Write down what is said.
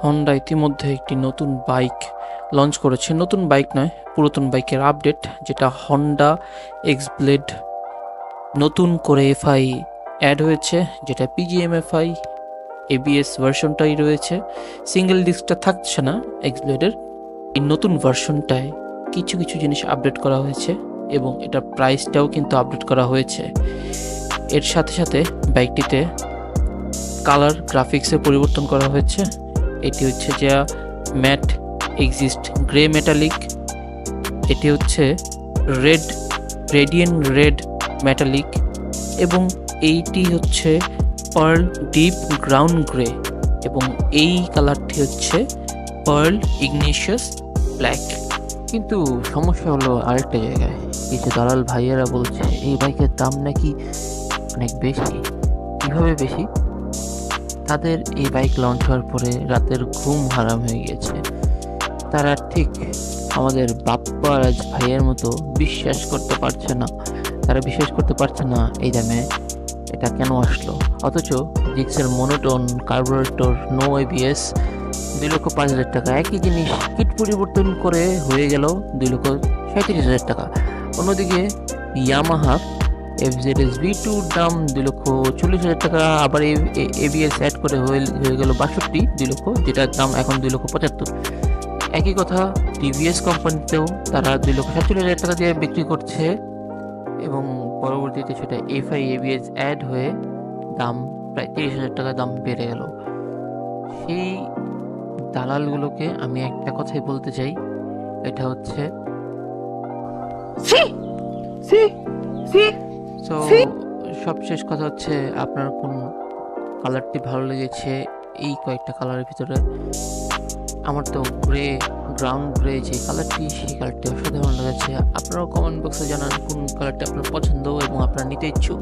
Honda ইতিমধ্যে একটি নতুন বাইক লঞ্চ করেছে। নতুন বাইক নয়, পুরাতন বাইকের আপডেট, যেটা হন্ডা এক্স ব্লেড। নতুন করে এফআই অ্যাড হয়েছে, যেটা পিজিএমএফআই এবিএস ভার্সনটাই রয়েছে। সিঙ্গেল ডিস্কটা থাকছে না এক্স ব্লেডের। এই নতুন ভার্সনটায় কিছু কিছু জিনিস আপডেট করা হয়েছে এবং এটার প্রাইসটাও কিন্তু আপডেট করা হয়েছে। এর সাথে সাথে বাইকটিতে কালার গ্রাফিক্সের পরিবর্তন করা হয়েছে। এটি হচ্ছে যে ম্যাট এক্সিস্ট গ্রে মেটালিক, এটি হচ্ছে রেড রেডিয়েন্ট রেড মেটালিক, এবং এইটি হচ্ছে পার্ল ডিপ গ্রাউন্ড গ্রে, এবং এই কালারটি হচ্ছে পার্ল ইগনিশিয়াস ব্ল্যাক। কিন্তু সমস্যা হলো আরেকটা জায়গায়, কিছু দালাল ভাইয়েরা বলছে এই বাইকের দাম নাকি অনেক বেশি। কীভাবে বেশি? তাদের এই বাইক লঞ্চ হওয়ার পরে রাতের ঘুম হারাম হয়ে গিয়েছে। তারা ঠিক আমাদের বাপ্পারাজ ভাইয়ের মতো বিশ্বাস করতে পারছে না। তারা বিশ্বাস করতে পারছে না এই দামে এটা কেন আসলো, অথচ জিক্সের মনোটোন কার্বোরেটর নো এবিএস 2,05,000 টাকা। একই জিনিস কিট পরিবর্তন করে হয়ে গেল 2,37,000 টাকা। অন্যদিকে ইয়ামাহা FZS V2 দাম 2,40,000 টাকা, আবার এবিএস অ্যাড করে হয়ে গেল 62 2 লক্ষ, যেটার দাম এখন 2,75,000। একই কথা টিভিএস কোম্পানিতেও তারা 2,47,000 টাকা দিয়ে বিক্রি করছে, এবং পরবর্তীতে সেটা এফআই এবিএস অ্যাড হয়ে দাম প্রায় 30,000 টাকা দাম বেড়ে গেল। সেই দালালগুলোকে আমি একটা কথাই বলতে চাই, এটা হচ্ছে তো সবশেষ কথা হচ্ছে, আপনার কোন কালারটি ভালো লেগেছে এই কয়েকটা কালারের ভিতরে? আমার তো গ্রাউন্ড গ্রে যে কালারটি, সেই কালারটি অসাধারণ লেগেছে। আপনারাও কমেন্ট বক্সে জানান কোন কালারটি আপনার পছন্দ এবং আপনার নিতে ইচ্ছুক।